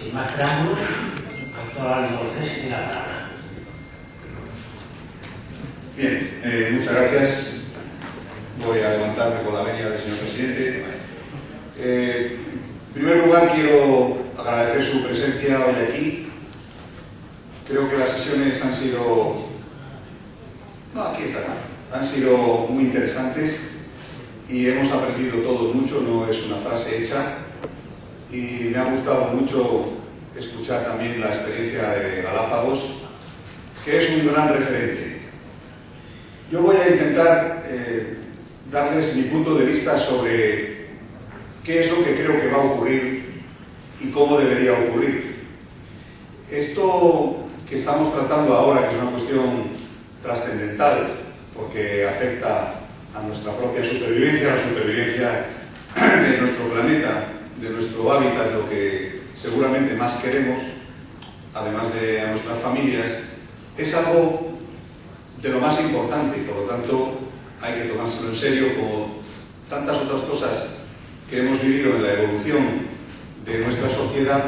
Sin más preámbulos, doctor Álvaro Garcés tiene la palabra. Bien, muchas gracias. Voy a levantarme con la venia del señor presidente. En primer lugar, quiero agradecer su presencia hoy aquí. Creo que las sesiones han sido... No, aquí está, han sido muy interesantes y hemos aprendido todos mucho, no es una frase hecha. Y me ha gustado mucho escuchar también la experiencia de Galápagos, que es un gran referente. Yo voy a intentar darles mi punto de vista sobre qué es lo que creo que va a ocurrir y cómo debería ocurrir. Esto que estamos tratando ahora, que es una cuestión trascendental, porque afecta a nuestra propia supervivencia, a la supervivencia de nuestro planeta, de nuestro hábitat, lo que seguramente más queremos, además de a nuestras familias, es algo de lo más importante y por lo tanto hay que tomárselo en serio, como tantas otras cosas que hemos vivido en la evolución de nuestra sociedad.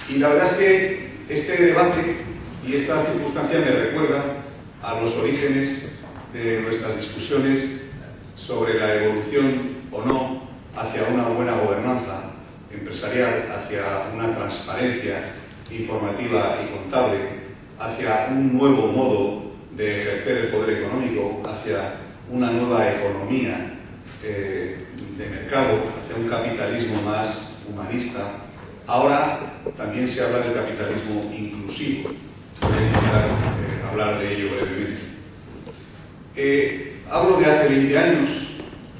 Y la verdad es que este debate y esta circunstancia me recuerda a los orígenes de nuestras discusiones sobre la evolución o no hacia una buena gobernanza empresarial, hacia una transparencia informativa y contable, hacia un nuevo modo de ejercer el poder económico, hacia una nueva economía de mercado, hacia un capitalismo más humanista. Ahora también se habla del capitalismo inclusivo. Voy a intentar hablar de ello brevemente. Hablo de hace 20 años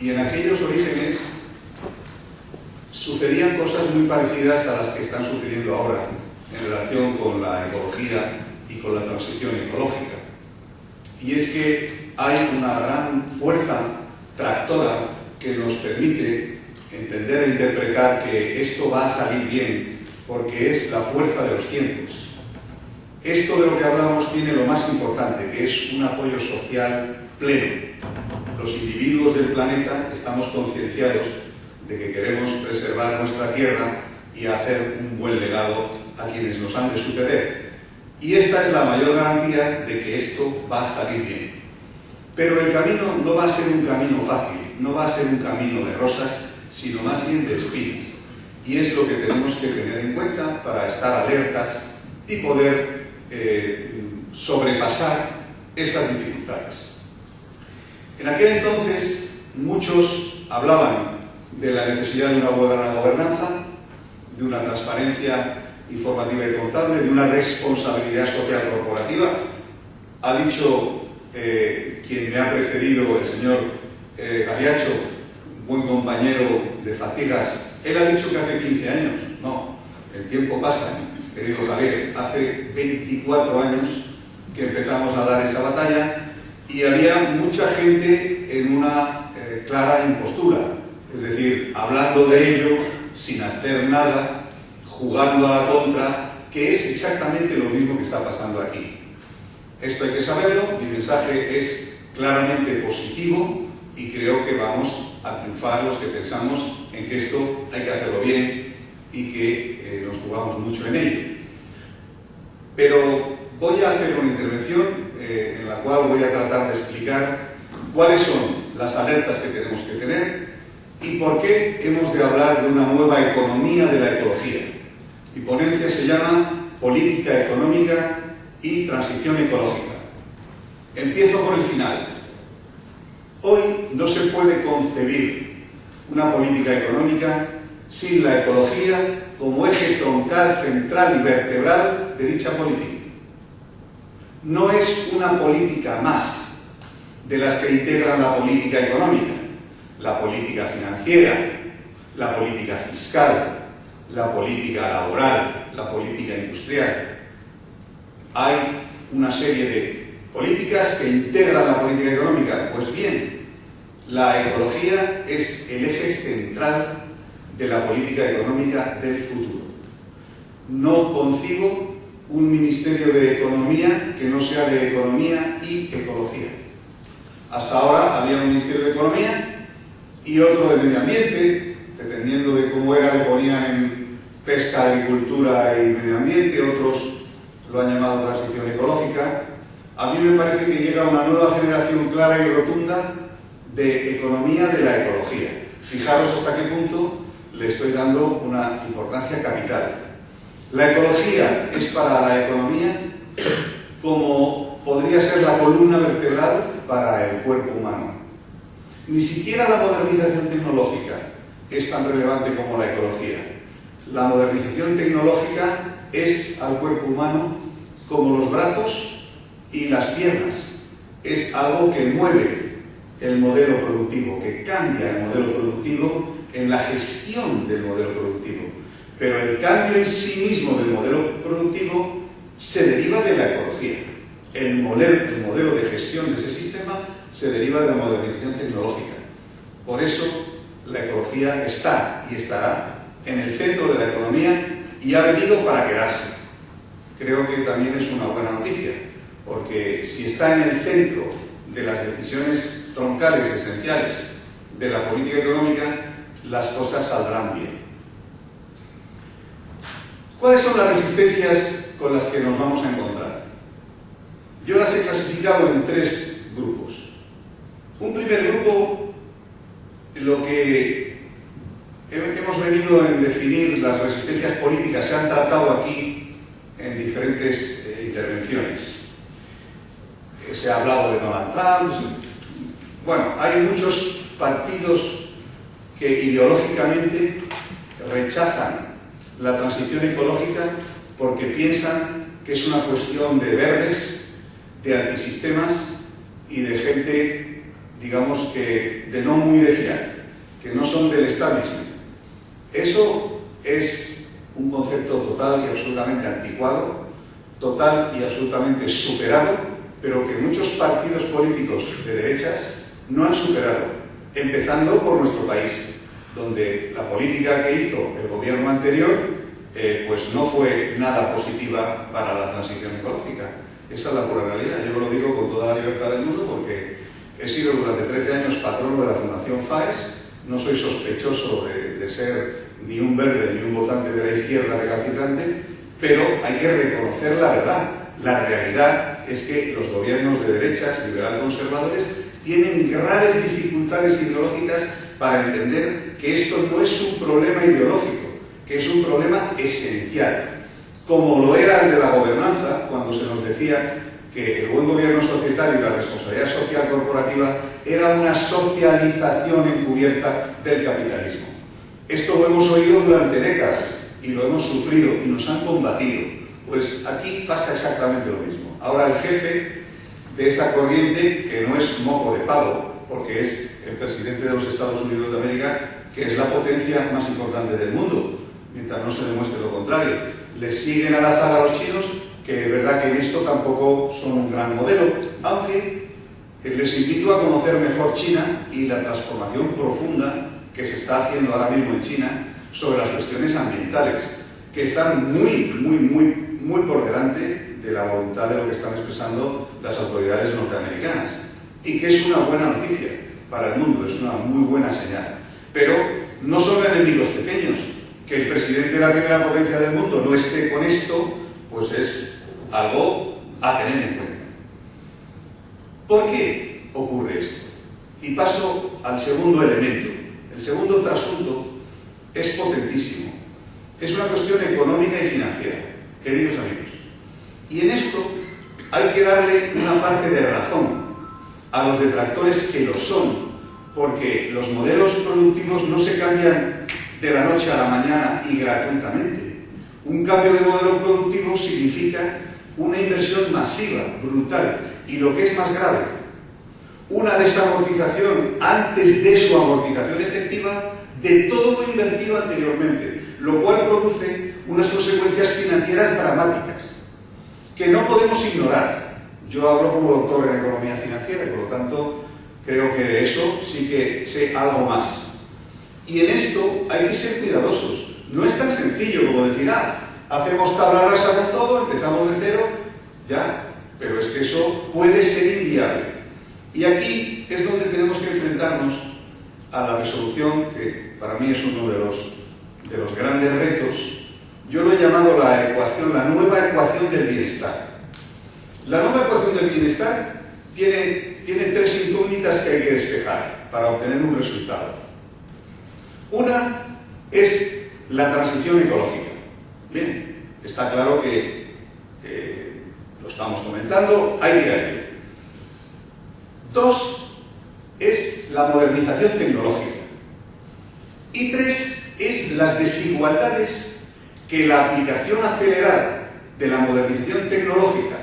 y en aquellos orígenes sucedían cosas muy parecidas a las que están sucediendo ahora en relación con la ecología y con la transición ecológica. Y es que hay una gran fuerza tractora que nos permite entender e interpretar que esto va a salir bien, porque es la fuerza de los tiempos. Esto de lo que hablamos tiene lo más importante, que es un apoyo social pleno. Los individuos del planeta estamos concienciados de que queremos preservar nuestra tierra y hacer un buen legado a quienes nos han de suceder. Y esta es la mayor garantía de que esto va a salir bien. Pero el camino no va a ser un camino fácil, no va a ser un camino de rosas, sino más bien de espinas. Y es lo que tenemos que tener en cuenta para estar alertas y poder sobrepasar esas dificultades. En aquel entonces muchos hablaban de la necesidad de una buena gobernanza, de una transparencia informativa y contable, de una responsabilidad social corporativa. Ha dicho quien me ha precedido, el señor Galiacho, buen compañero de fatigas, él ha dicho que hace 15 años. No, el tiempo pasa, querido Javier. Hace 24 años que empezamos a dar esa batalla y había mucha gente en una clara impostura, es decir, hablando de ello sin hacer nada, jugando a la contra, que es exactamente lo mismo que está pasando aquí. Esto hay que saberlo, mi mensaje es claramente positivo y creo que vamos a triunfar los que pensamos en que esto hay que hacerlo bien y que nos jugamos mucho en ello. Pero voy a hacer una intervención en la cual voy a tratar de explicar cuáles son las alertas que tenemos que tener y por qué hemos de hablar de una nueva economía de la ecología. Mi ponencia se llama Política Económica y Transición Ecológica. Empiezo por el final. Hoy no se puede concebir una política económica sin la ecología como eje troncal, central y vertebral de dicha política. No es una política más de las que integran la política económica, la política financiera, la política fiscal, la política laboral, la política industrial. Hay una serie de políticas que integran la política económica. Pues bien, la ecología es el eje central de la política económica del futuro. No concibo un ministerio de Economía que no sea de Economía y Ecología. Hasta ahora había un Ministerio de Economía y otro de Medio Ambiente, dependiendo de cómo era, le ponían en pesca, agricultura y medio ambiente, otros lo han llamado transición ecológica. A mí me parece que llega una nueva generación clara y rotunda de economía de la ecología. Fijaros hasta qué punto le estoy dando una importancia capital. La ecología es para la economía como podría ser la columna vertebral para el cuerpo humano. Ni siquiera la modernización tecnológica es tan relevante como la ecología. La modernización tecnológica es al cuerpo humano como los brazos y las piernas. Es algo que mueve el modelo productivo, que cambia el modelo productivo en la gestión del modelo productivo. Pero el cambio en sí mismo del modelo productivo se deriva de la ecología. El modelo de gestión de ese sistema se deriva de la modernización tecnológica. Por eso la ecología está y estará en el centro de la economía y ha venido para quedarse. Creo que también es una buena noticia, porque si está en el centro de las decisiones troncales esenciales de la política económica, las cosas saldrán bien. ¿Cuáles son las resistencias con las que nos vamos a encontrar? Yo las he clasificado en 3 grupos. Un primer grupo, lo que hemos venido en definir las resistencias políticas, se han tratado aquí en diferentes intervenciones. Se ha hablado de Donald Trump. Bueno, hay muchos partidos que ideológicamente rechazan la transición ecológica porque piensan que es una cuestión de verdes, de antisistemas y de gente, digamos, que de no muy de fiar, que no son del establishment. Eso es un concepto total y absolutamente anticuado, total y absolutamente superado, pero que muchos partidos políticos de derechas no han superado, empezando por nuestro país, donde la política que hizo el gobierno anterior pues no fue nada positiva para la transición ecológica. Esa es la pura realidad. Yo lo digo con toda la libertad del mundo porque he sido durante 13 años patrono de la Fundación FAES, no soy sospechoso de ser ni un verde ni un votante de la izquierda recalcitrante, pero hay que reconocer la verdad. La realidad es que los gobiernos de derechas, liberal-conservadores, tienen graves dificultades ideológicas para entender que esto no es un problema ideológico, que es un problema esencial, como lo era el de la gobernanza, cuando se nos decía que el buen gobierno societario y la responsabilidad social corporativa era una socialización encubierta del capitalismo. Esto lo hemos oído durante décadas y lo hemos sufrido y nos han combatido. Pues aquí pasa exactamente lo mismo. Ahora el jefe de esa corriente, que no es moco de pavo, porque es el presidente de los Estados Unidos de América, que es la potencia más importante del mundo, mientras no se demuestre lo contrario. Les siguen a la zaga los chinos, que de verdad que en esto tampoco son un gran modelo, aunque les invito a conocer mejor China y la transformación profunda que se está haciendo ahora mismo en China sobre las cuestiones ambientales, que están muy por delante de la voluntad de lo que están expresando las autoridades norteamericanas, y que es una buena noticia para el mundo, es una muy buena señal. Pero no son enemigos pequeños. Que el presidente de la primera potencia del mundo no esté con esto, pues es algo a tener en cuenta. ¿Por qué ocurre esto? Y paso al segundo elemento. El segundo trasunto es potentísimo. Es una cuestión económica y financiera, queridos amigos. Y en esto hay que darle una parte de razón a los detractores que lo son, porque los modelos productivos no se cambian de la noche a la mañana y gratuitamente. Un cambio de modelo productivo significa una inversión masiva, brutal, y lo que es más grave, una desamortización antes de su amortización efectiva de todo lo invertido anteriormente, lo cual produce unas consecuencias financieras dramáticas que no podemos ignorar. Yo hablo como doctor en economía financiera y por lo tanto creo que de eso sí que sé algo más. Y en esto hay que ser cuidadosos. No es tan sencillo como decir, hacemos tabla rasa con todo, empezamos de cero, ya, pero es que eso puede ser inviable. Y aquí es donde tenemos que enfrentarnos a la resolución, que para mí es uno de los grandes retos, Yo lo he llamado la nueva ecuación del bienestar. La nueva ecuación del bienestar tiene tres incógnitas que hay que despejar para obtener un resultado. Una es la transición ecológica. Bien, está claro que lo estamos comentando, hay que ir a ello. Dos es la modernización tecnológica. Y tres es las desigualdades que la aplicación acelerada de la modernización tecnológica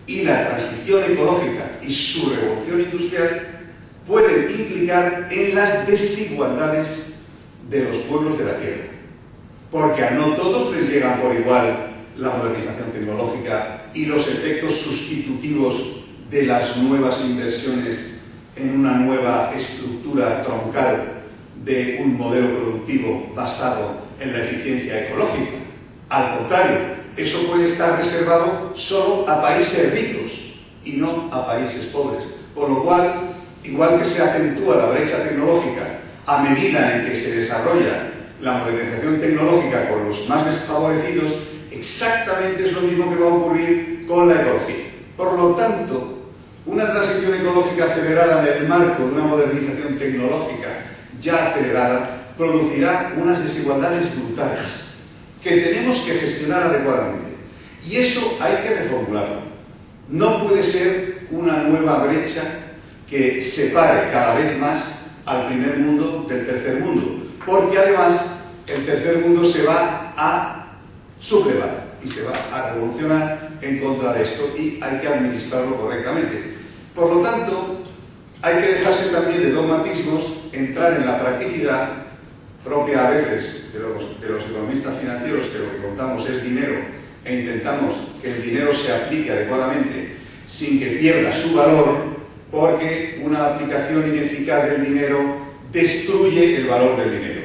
y la transición ecológica y su revolución industrial pueden implicar en las desigualdades de los pueblos de la Tierra. Porque a no todos les llegan por igual la modernización tecnológica y los efectos sustitutivos de las nuevas inversiones en una nueva estructura troncal de un modelo productivo basado en la eficiencia ecológica. Al contrario, eso puede estar reservado solo a países ricos y no a países pobres. Por lo cual, igual que se acentúa la brecha tecnológica a medida en que se desarrolla la modernización tecnológica con los más desfavorecidos, exactamente es lo mismo que va a ocurrir con la ecología. Por lo tanto, una transición ecológica acelerada en el marco de una modernización tecnológica ya acelerada producirá unas desigualdades brutales que tenemos que gestionar adecuadamente. Y eso hay que reformularlo. No puede ser una nueva brecha que separe cada vez más al primer mundo del tercer mundo, porque además el tercer mundo se va a sublevar y se va a revolucionar en contra de esto y hay que administrarlo correctamente. Por lo tanto, hay que dejarse también de dogmatismos, entrar en la practicidad propia a veces de los economistas financieros, que lo que contamos es dinero e intentamos que el dinero se aplique adecuadamente sin que pierda su valor, porque una aplicación ineficaz del dinero destruye el valor del dinero.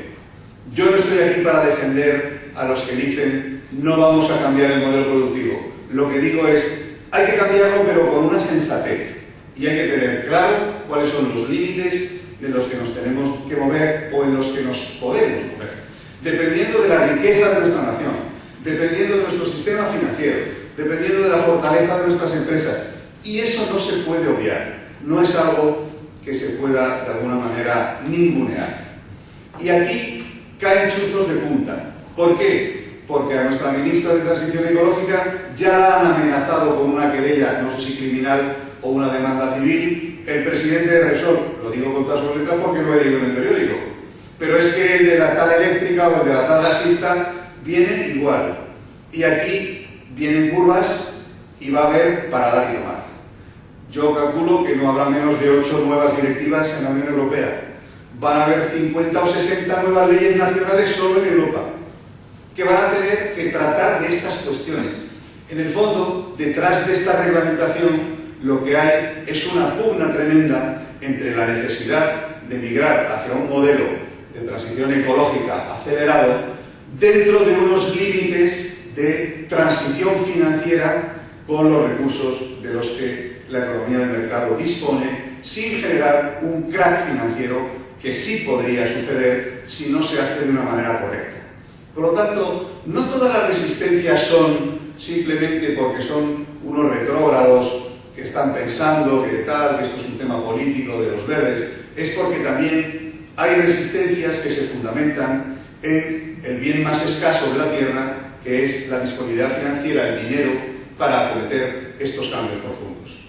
Yo no estoy aquí para defender a los que dicen no vamos a cambiar el modelo productivo. Lo que digo es, hay que cambiarlo pero con una sensatez y hay que tener claro cuáles son los límites de los que nos tenemos que mover o en los que nos podemos mover, dependiendo de la riqueza de nuestra nación, dependiendo de nuestro sistema financiero, dependiendo de la fortaleza de nuestras empresas. Y eso no se puede obviar, no es algo que se pueda de alguna manera ningunear. Y aquí caen chuzos de punta. ¿Por qué? Porque a nuestra ministra de Transición Ecológica ya la han amenazado con una querella, no sé si criminal o una demanda civil, el presidente de Repsol. Lo digo con todas sus letras porque lo he leído en el periódico. Pero es que el de la tal eléctrica o el de la tal gasista viene igual. Y aquí vienen curvas y va a haber para dar y tomar. Yo calculo que no habrá menos de 8 nuevas directivas en la Unión Europea. Van a haber 50 o 60 nuevas leyes nacionales solo en Europa, que van a tener que tratar de estas cuestiones. En el fondo, detrás de esta reglamentación, lo que hay es una pugna tremenda entre la necesidad de migrar hacia un modelo de transición ecológica acelerado dentro de unos límites de transición financiera con los recursos de los que la economía de mercado dispone, sin generar un crack financiero que sí podría suceder si no se hace de una manera correcta. Por lo tanto, no todas las resistencias son simplemente porque son unos retrógrados que están pensando que tal, que esto es un tema político de los verdes, es porque también hay resistencias que se fundamentan en el bien más escaso de la tierra, que es la disponibilidad financiera, el dinero, para acometer estos cambios profundos.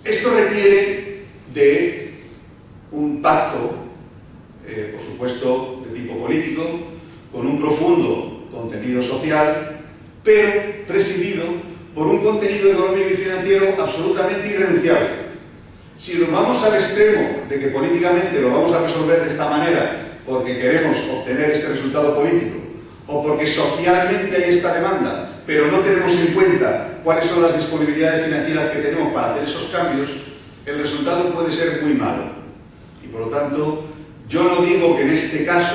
Esto requiere de un pacto, por supuesto, de tipo político, con un profundo contenido social, pero presidido por un contenido económico y financiero absolutamente irrenunciable. Si nos vamos al extremo de que políticamente lo vamos a resolver de esta manera porque queremos obtener este resultado político o porque socialmente hay esta demanda, pero no tenemos en cuenta cuáles son las disponibilidades financieras que tenemos para hacer esos cambios, el resultado puede ser muy malo. Y por lo tanto, yo no digo que en este caso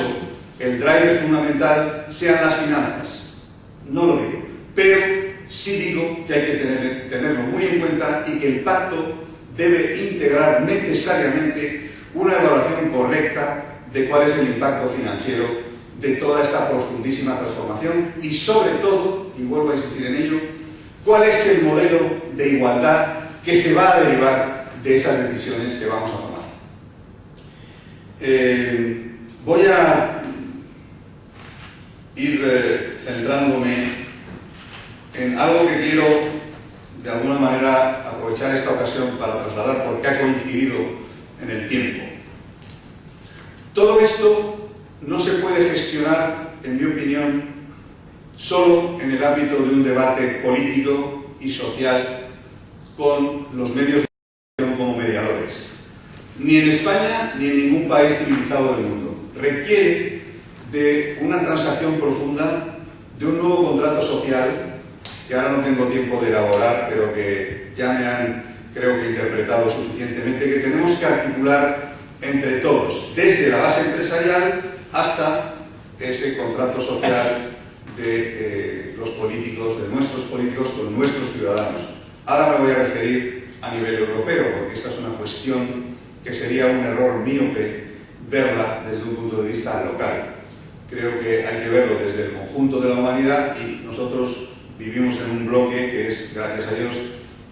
el driver fundamental sean las finanzas, no lo digo, pero sí digo que hay que tenerlo muy en cuenta y que el pacto debe integrar necesariamente una evaluación correcta de cuál es el impacto financiero de toda esta profundísima transformación y sobre todo, y vuelvo a insistir en ello, cuál es el modelo de igualdad que se va a derivar de esas decisiones que vamos a tomar. Voy a ir centrándome en algo que quiero de alguna manera aprovechar esta ocasión para trasladar porque ha coincidido en el tiempo. Todo esto no se puede gestionar, en mi opinión, solo en el ámbito de un debate político y social con los medios de comunicación como mediadores. Ni en España ni en ningún país civilizado del mundo. Requiere de una transacción profunda, de un nuevo contrato social, que ahora no tengo tiempo de elaborar, pero que ya me han, creo que, interpretado suficientemente, que tenemos que articular entre todos, desde la base empresarial hasta ese contrato social de los políticos, de nuestros políticos con nuestros ciudadanos. Ahora me voy a referir a nivel europeo, porque esta es una cuestión que sería un error míope verla desde un punto de vista local. Creo que hay que verlo desde el conjunto de la humanidad y nosotros vivimos en un bloque que es, gracias a Dios,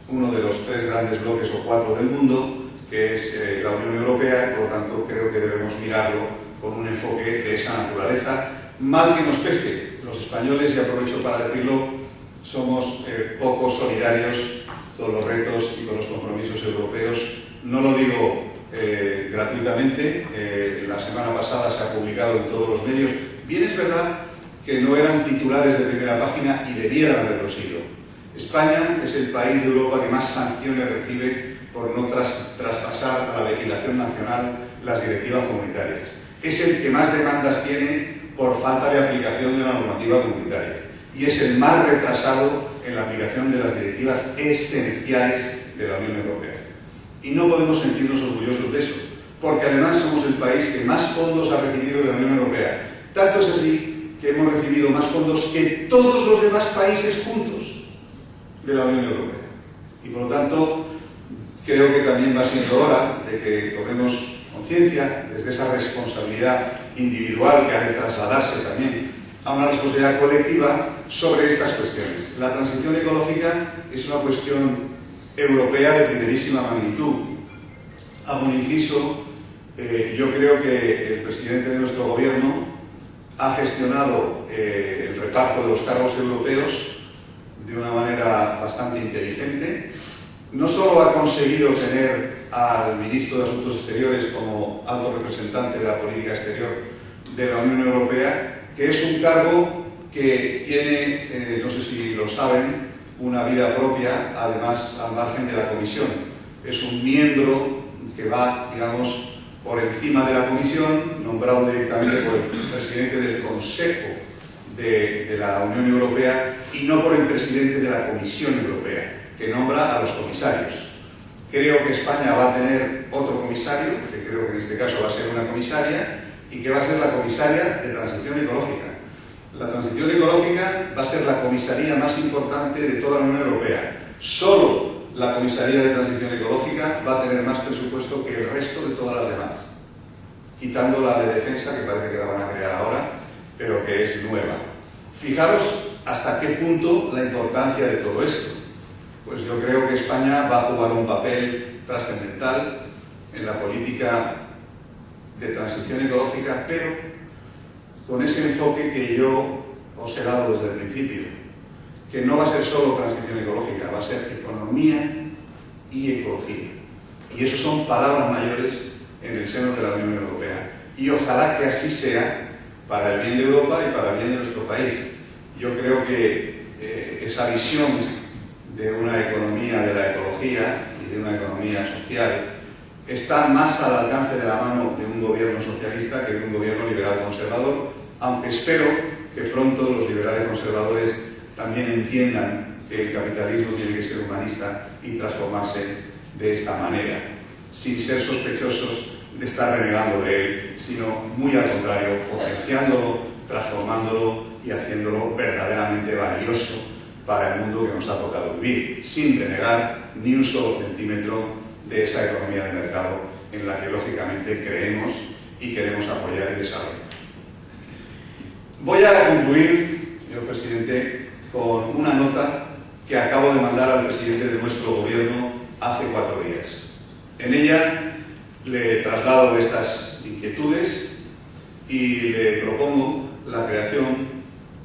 uno de los 3 grandes bloques o 4 del mundo, que es la Unión Europea, por lo tanto creo que debemos mirarlo con un enfoque de esa naturaleza, mal que nos pese. Los españoles, y aprovecho para decirlo, somos poco solidarios con los retos y con los compromisos europeos. No lo digo gratuitamente, la semana pasada se ha publicado en todos los medios. Bien, es verdad que no eran titulares de primera página y debieran haberlo sido. España es el país de Europa que más sanciones recibe por no traspasar a la legislación nacional las directivas comunitarias. Es el que más demandas tiene por falta de aplicación de la normativa comunitaria y es el más retrasado en la aplicación de las directivas esenciales de la Unión Europea. Y no podemos sentirnos orgullosos de eso, porque además somos el país que más fondos ha recibido de la Unión Europea. Tanto es así que hemos recibido más fondos que todos los demás países juntos de la Unión Europea. Y por lo tanto, creo que también va siendo hora de que tomemos conciencia desde esa responsabilidad individual que ha de trasladarse también a una responsabilidad colectiva sobre estas cuestiones. La transición ecológica es una cuestión europea de primerísima magnitud. Hago un inciso, yo creo que el presidente de nuestro gobierno ha gestionado el reparto de los cargos europeos de una manera bastante inteligente. No solo ha conseguido tener al ministro de Asuntos Exteriores como alto representante de la política exterior de la Unión Europea, que es un cargo que tiene, no sé si lo saben, una vida propia, además al margen de la Comisión. Es un miembro que va, digamos, por encima de la Comisión, nombrado directamente por el presidente del Consejo de la Unión Europea y no por el presidente de la Comisión Europea, que nombra a los comisarios. Creo que España va a tener otro comisario, que creo que en este caso va a ser una comisaria, y que va a ser la comisaria de Transición Ecológica. La transición ecológica va a ser la comisaría más importante de toda la Unión Europea. Solo la comisaría de Transición Ecológica va a tener más presupuesto que el resto de todas las demás, quitando la de defensa, que parece que la van a crear ahora, pero que es nueva. Fijaros hasta qué punto la importancia de todo esto. Pues yo creo que España va a jugar un papel trascendental en la política de transición ecológica, pero con ese enfoque que yo os he dado desde el principio, que no va a ser solo transición ecológica, va a ser economía y ecología. Y eso son palabras mayores en el seno de la Unión Europea. Y ojalá que así sea para el bien de Europa y para el bien de nuestro país. Yo creo que esa visión de una economía de la ecología y de una economía social está más al alcance de la mano de un gobierno socialista que de un gobierno liberal conservador, aunque espero que pronto los liberales conservadores también entiendan que el capitalismo tiene que ser humanista y transformarse de esta manera, sin ser sospechosos de estar renegando de él, sino muy al contrario, potenciándolo, transformándolo y haciéndolo verdaderamente valioso para el mundo que nos ha tocado vivir, sin renegar ni un solo centímetro de esa economía de mercado en la que lógicamente creemos y queremos apoyar y desarrollar. Voy a concluir, señor presidente, con una nota que acabo de mandar al presidente de nuestro gobierno hace 4 días. En ella le traslado estas inquietudes y le propongo la creación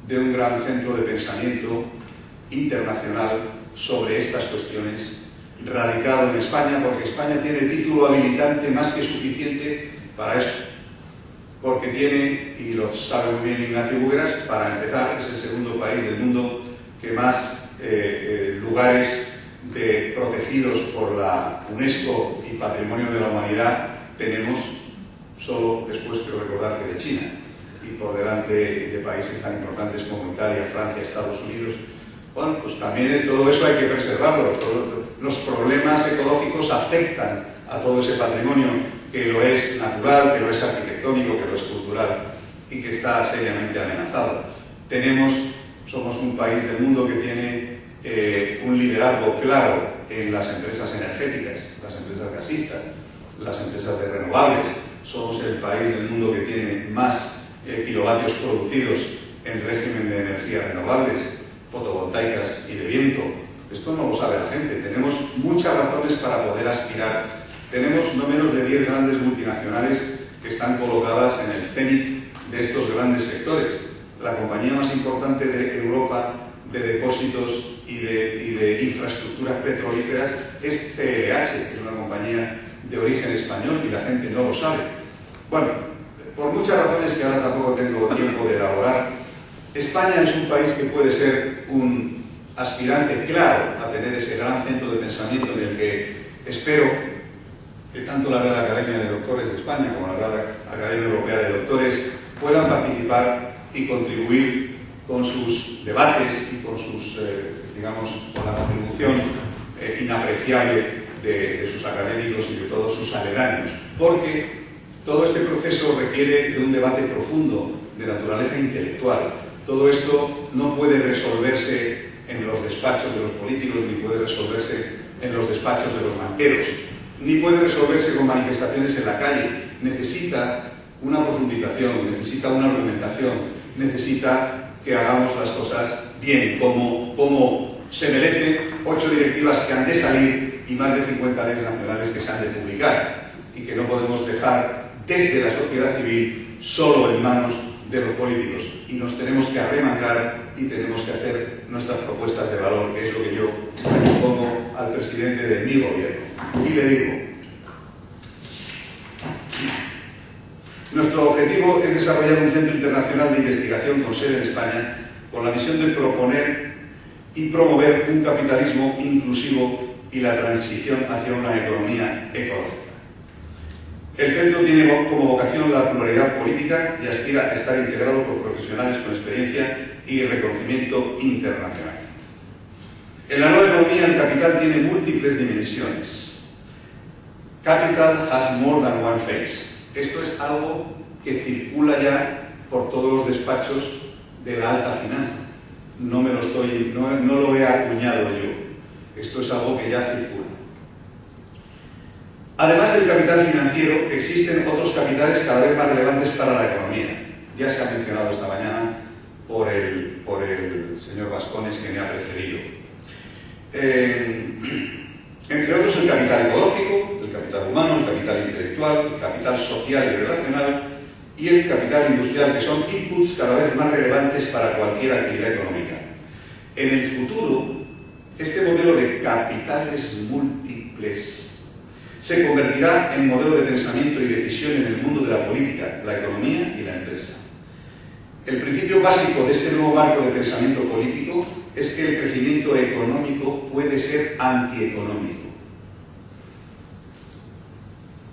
de un gran centro de pensamiento internacional sobre estas cuestiones, radicado en España, porque España tiene título habilitante más que suficiente para eso. Porque tiene, y lo sabe muy bien Ignacio Bugueras, para empezar, es el segundo país del mundo que más lugares protegidos por la UNESCO y Patrimonio de la Humanidad tenemos, solo después quiero recordar que de China, y por delante de países tan importantes como Italia, Francia, Estados Unidos. Bueno, pues también todo eso hay que preservarlo. Los problemas ecológicos afectan a todo ese patrimonio que lo es natural, que lo es arquitectónico, que lo es cultural y que está seriamente amenazado. Somos un país del mundo que tiene un liderazgo claro en las empresas energéticas, las empresas gasistas, las empresas de renovables. Somos el país del mundo que tiene más kilovatios producidos en régimen de energías renovables, fotovoltaicas y de viento. Esto no lo sabe la gente. Tenemos muchas razones para poder aspirar. Tenemos no menos de 10 grandes multinacionales que están colocadas en el cenit de estos grandes sectores. La compañía más importante de Europa de depósitos y de infraestructuras petrolíferas es CLH, que es una compañía de origen español y la gente no lo sabe. Bueno, por muchas razones que ahora tampoco tengo tiempo de elaborar, España es un país que puede ser un aspirante claro a tener ese gran centro de pensamiento en el que espero que tanto la Real Academia de Doctores de España como la Real Academia Europea de Doctores puedan participar y contribuir con sus debates y con sus, con la contribución inapreciable de sus académicos y de todos sus aledaños, porque todo este proceso requiere de un debate profundo, de naturaleza intelectual. Todo esto no puede resolverse en los despachos de los políticos, ni puede resolverse en los despachos de los banqueros, ni puede resolverse con manifestaciones en la calle. Necesita una profundización, necesita una argumentación, necesita que hagamos las cosas bien, como se merecen 8 directivas que han de salir y más de 50 leyes nacionales que se han de publicar, y que no podemos dejar desde la sociedad civil solo en manos de los políticos, y nos tenemos que arremangar y tenemos que hacer nuestras propuestas de valor, que es lo que yo propongo al presidente de mi gobierno. Y le digo, nuestro objetivo es desarrollar un centro internacional de investigación con sede en España, con la misión de proponer y promover un capitalismo inclusivo y la transición hacia una economía ecológica. El centro tiene como vocación la pluralidad política y aspira a estar integrado por profesionales con experiencia y reconocimiento internacional. En la nueva economía, el capital tiene múltiples dimensiones. Capital has more than one face. Esto es algo que circula ya por todos los despachos de la alta finanza. No lo he acuñado yo. Esto es algo que ya circula. Además del capital financiero, existen otros capitales cada vez más relevantes para la economía. Ya se ha mencionado esta mañana por el señor Bascones, que me ha precedido. Entre otros, el capital ecológico, el capital humano, el capital intelectual, el capital social y relacional y el capital industrial, que son inputs cada vez más relevantes para cualquier actividad económica. En el futuro, este modelo de capitales múltiples se convertirá en modelo de pensamiento y decisión en el mundo de la política, la economía y la empresa. El principio básico de este nuevo marco de pensamiento político es que el crecimiento económico puede ser antieconómico.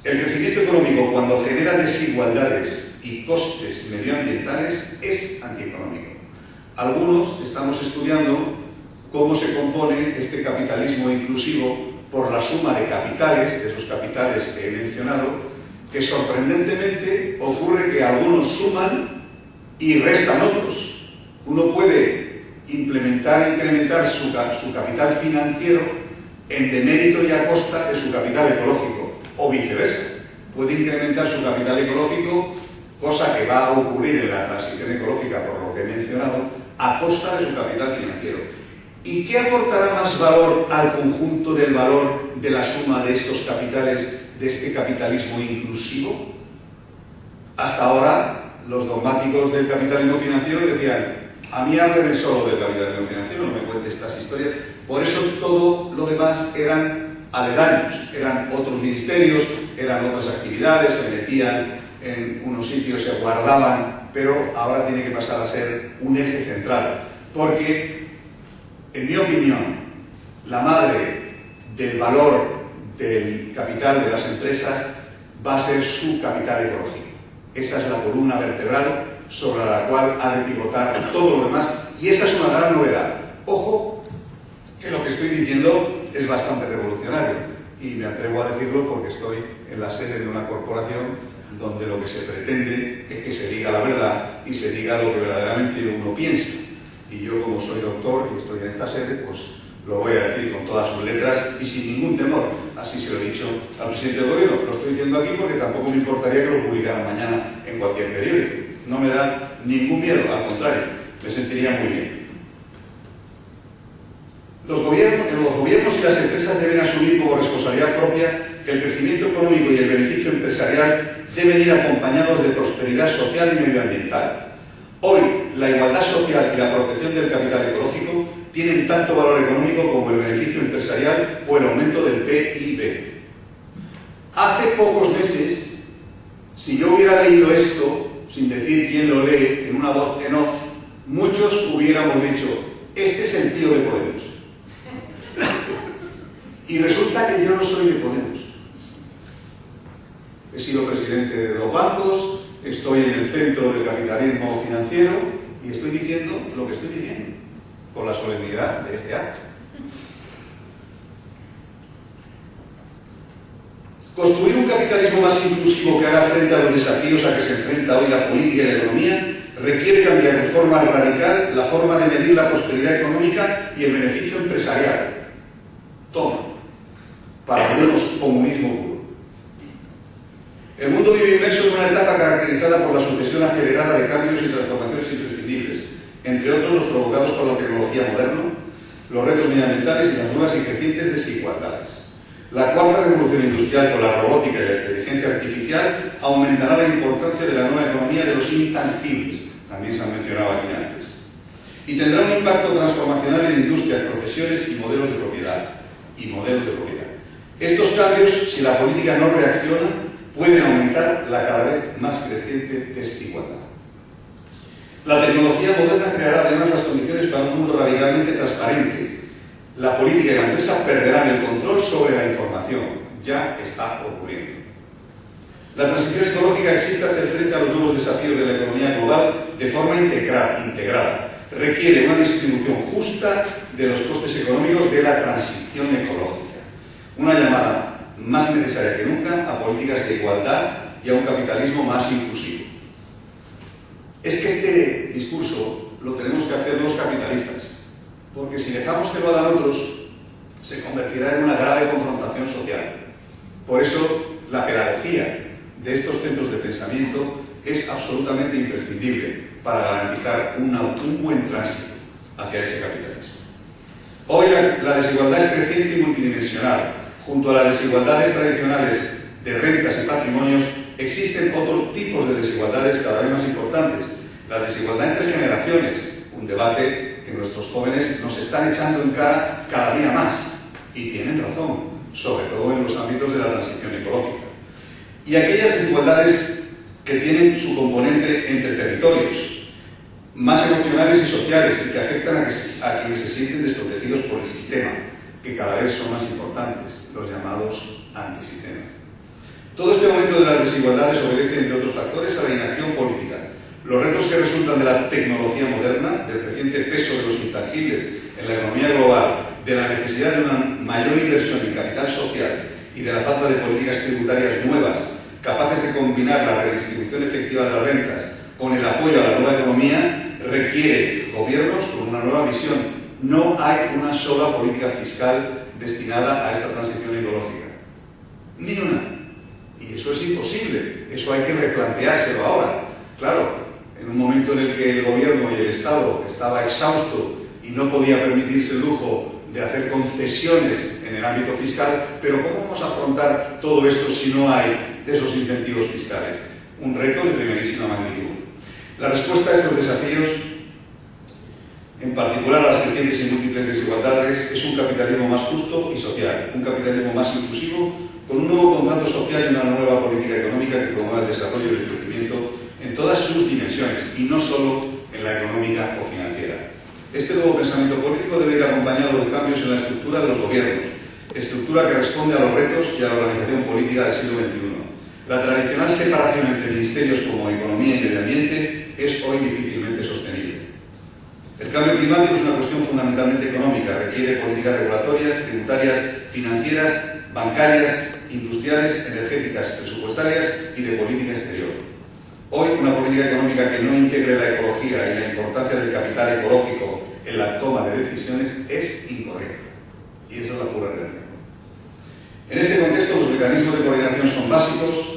El crecimiento económico, cuando genera desigualdades y costes medioambientales, es antieconómico. Algunos estamos estudiando cómo se compone este capitalismo inclusivo por la suma de capitales, de esos capitales que he mencionado, que sorprendentemente ocurre que algunos suman y restan otros. Uno puede incrementar su capital financiero en demérito y a costa de su capital ecológico, o viceversa. Puede incrementar su capital ecológico, cosa que va a ocurrir en la transición ecológica por lo que he mencionado, a costa de su capital financiero. ¿Y qué aportará más valor al conjunto del valor de la suma de estos capitales, de este capitalismo inclusivo? Hasta ahora, los dogmáticos del capitalismo financiero decían: a mí hábleme solo del capitalismo financiero, no me cuente estas historias. Por eso todo lo demás eran aledaños, eran otros ministerios, eran otras actividades, se metían en unos sitios, se guardaban, pero ahora tiene que pasar a ser un eje central. Porque, en mi opinión, la madre del valor del capital de las empresas va a ser su capital ecológico. Esa es la columna vertebral sobre la cual ha de pivotar todo lo demás, y esa es una gran novedad. Ojo, que lo que estoy diciendo es bastante revolucionario, y me atrevo a decirlo porque estoy en la sede de una corporación donde lo que se pretende es que se diga la verdad y se diga lo que verdaderamente uno piensa. Y yo, como soy doctor y estoy en esta sede, pues lo voy a decir con todas sus letras y sin ningún temor. Así se lo he dicho al presidente del gobierno. Lo estoy diciendo aquí porque tampoco me importaría que lo publicaran mañana en cualquier periódico. No me da ningún miedo, al contrario, me sentiría muy bien. Los gobiernos y las empresas deben asumir como responsabilidad propia que el crecimiento económico y el beneficio empresarial deben ir acompañados de prosperidad social y medioambiental. Hoy, la igualdad social y la protección del capital ecológico tienen tanto valor económico como el beneficio empresarial o el aumento del PIB. Hace pocos meses, si yo hubiera leído esto, sin decir quién lo lee, en una voz en off, muchos hubiéramos dicho: este es el tío de Podemos. Y resulta que yo no soy de Podemos. He sido presidente de 2 bancos, estoy en el centro del capitalismo financiero y estoy diciendo lo que estoy diciendo, con la solemnidad de este acto. Construir un capitalismo más inclusivo que haga frente a los desafíos a que se enfrenta hoy la política y la economía requiere cambiar de forma radical la forma de medir la prosperidad económica y el beneficio empresarial. Toma, para algunos comunismo puro. El mundo vive inmerso en una etapa caracterizada por la sucesión acelerada de cambios y transformaciones imprescindibles, entre otros los provocados por la tecnología moderna, los retos medioambientales y las nuevas y crecientes desigualdades. La cuarta revolución industrial con la robótica y la inteligencia artificial aumentará la importancia de la nueva economía de los intangibles, también se han mencionado aquí antes, y tendrá un impacto transformacional en industrias, profesiones y modelos de propiedad. Estos cambios, si la política no reacciona, pueden aumentar la cada vez más creciente desigualdad. La tecnología moderna creará además las condiciones para un mundo radicalmente transparente. La política y la empresa perderán el control sobre la información. Ya está ocurriendo. La transición ecológica existe hacer frente a los nuevos desafíos de la economía global de forma integrada. Requiere una distribución justa de los costes económicos de la transición ecológica. Una llamada más necesaria que nunca a políticas de igualdad y a un capitalismo más inclusivo. Es que este discurso lo tenemos que hacer los capitalistas, porque si dejamos que lo hagan otros, se convertirá en una grave confrontación social. Por eso, la pedagogía de estos centros de pensamiento es absolutamente imprescindible para garantizar un buen tránsito hacia ese capitalismo. Hoy la desigualdad es creciente y multidimensional. Junto a las desigualdades tradicionales de rentas y patrimonios, existen otros tipos de desigualdades cada vez más importantes. La desigualdad entre generaciones, un debate que nuestros jóvenes nos están echando en cara cada día más, y tienen razón, sobre todo en los ámbitos de la transición ecológica. Y aquellas desigualdades que tienen su componente entre territorios, más emocionales y sociales, y que afectan a quienes se sienten desprotegidos por el sistema, que cada vez son más importantes, los llamados antisistemas. Todo este aumento de las desigualdades obedece, entre otros factores, a la inacción política. Los retos que resultan de la tecnología moderna, del creciente peso de los intangibles en la economía global, de la necesidad de una mayor inversión en capital social y de la falta de políticas tributarias nuevas, capaces de combinar la redistribución efectiva de las rentas con el apoyo a la nueva economía, requiere gobiernos con una nueva visión. No hay una sola política fiscal destinada a esta transición ecológica. Ni una. Y eso es imposible. Eso hay que replanteárselo ahora. Claro, en un momento en el que el gobierno y el Estado estaba exhausto y no podía permitirse el lujo de hacer concesiones en el ámbito fiscal, pero ¿cómo vamos a afrontar todo esto si no hay esos incentivos fiscales? Un reto de primerísima magnitud. La respuesta a estos desafíos, en particular a las crecientes y múltiples desigualdades, es un capitalismo más justo y social, un capitalismo más inclusivo, con un nuevo contrato social y una nueva política económica que promueva el desarrollo y el crecimiento en todas sus dimensiones, y no solo en la económica o financiera. Este nuevo pensamiento político debe ir acompañado de cambios en la estructura de los gobiernos, estructura que responde a los retos y a la organización política del siglo XXI. La tradicional separación entre ministerios como Economía y Medio Ambiente es hoy difícilmente sostenible. El cambio climático es una cuestión fundamentalmente económica, requiere políticas regulatorias, tributarias, financieras, bancarias, industriales, energéticas, presupuestarias y de política exterior. Hoy, una política económica que no integre la ecología y la importancia del capital ecológico en la toma de decisiones es incorrecta. Y esa es la pura realidad. En este contexto, los mecanismos de coordinación son básicos.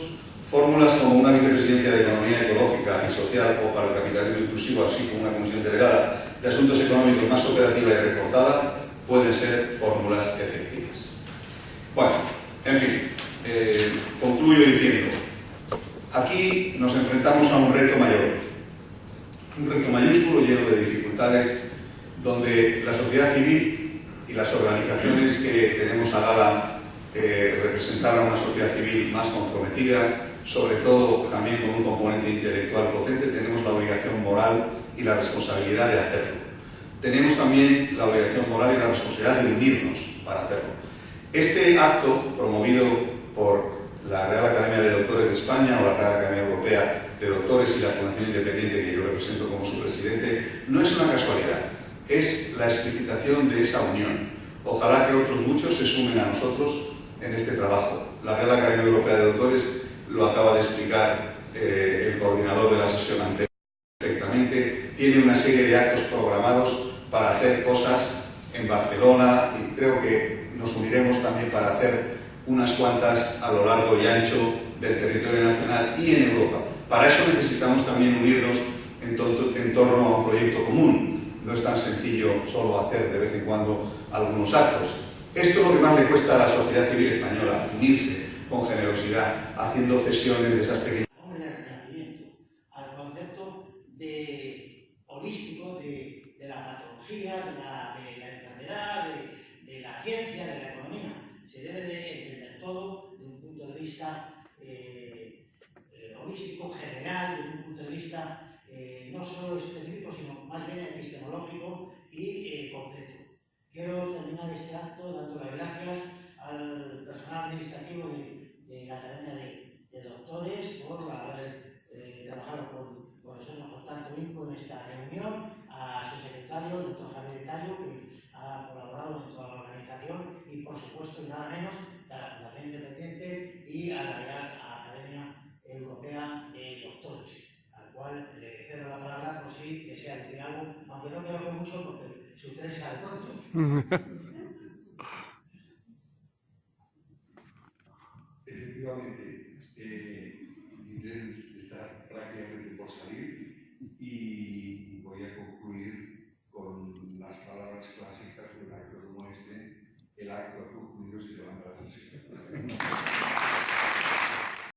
Fórmulas como una vicepresidencia de Economía Ecológica y Social o para el capitalismo inclusivo, así como una comisión delegada de asuntos económicos más operativa y reforzada, pueden ser fórmulas efectivas. Bueno, en fin, concluyo diciendo, aquí nos enfrentamos a un reto mayor, un reto mayúsculo lleno de dificultades, donde la sociedad civil y las organizaciones que tenemos a gala representar a una sociedad civil más comprometida, sobre todo también con un componente intelectual potente, tenemos la obligación moral y la responsabilidad de hacerlo. Tenemos también la obligación moral y la responsabilidad de unirnos para hacerlo. Este acto, promovido por la Real Academia de Doctores de España o la Real Academia Europea de Doctores y la Fundación Independiente que yo represento como su presidente, no es una casualidad, es la explicitación de esa unión. Ojalá que otros muchos se sumen a nosotros en este trabajo. La Real Academia Europea de Doctores lo acaba de explicar el coordinador de la sesión anterior perfectamente. Tiene una serie de actos programados para hacer cosas en Barcelona y creo que nos uniremos también para hacer unas cuantas a lo largo y ancho del territorio nacional y en Europa. Para eso necesitamos también unirnos en torno a un proyecto común. No es tan sencillo solo hacer de vez en cuando algunos actos. Esto es lo que más le cuesta a la sociedad civil española, unirse con generosidad, haciendo cesiones de esas pequeñas... Al concepto de holístico de la patología, de la enfermedad, de la ciencia, de la economía. Se debe de entender todo desde un punto de vista holístico, general, desde un punto de vista no solo específico, sino más bien epistemológico y completo. Quiero terminar este acto dando las gracias al personal administrativo de la Academia de Doctores por haber trabajado con nosotros por tanto tiempo en esta reunión, a su secretario, el doctor Javier Tallo, que ha colaborado en toda la organización, y por supuesto, y nada menos, a la Fundación Independiente y a la Real Academia Europea de Doctores, al cual le cedo la palabra por si desea decir algo, aunque no creo que mucho, porque su tren sale pronto. Efectivamente, mi tren está prácticamente por salir y voy a concluir con las palabras clásicas de un acto como este: el acto ha concluido, se levanta la sesión.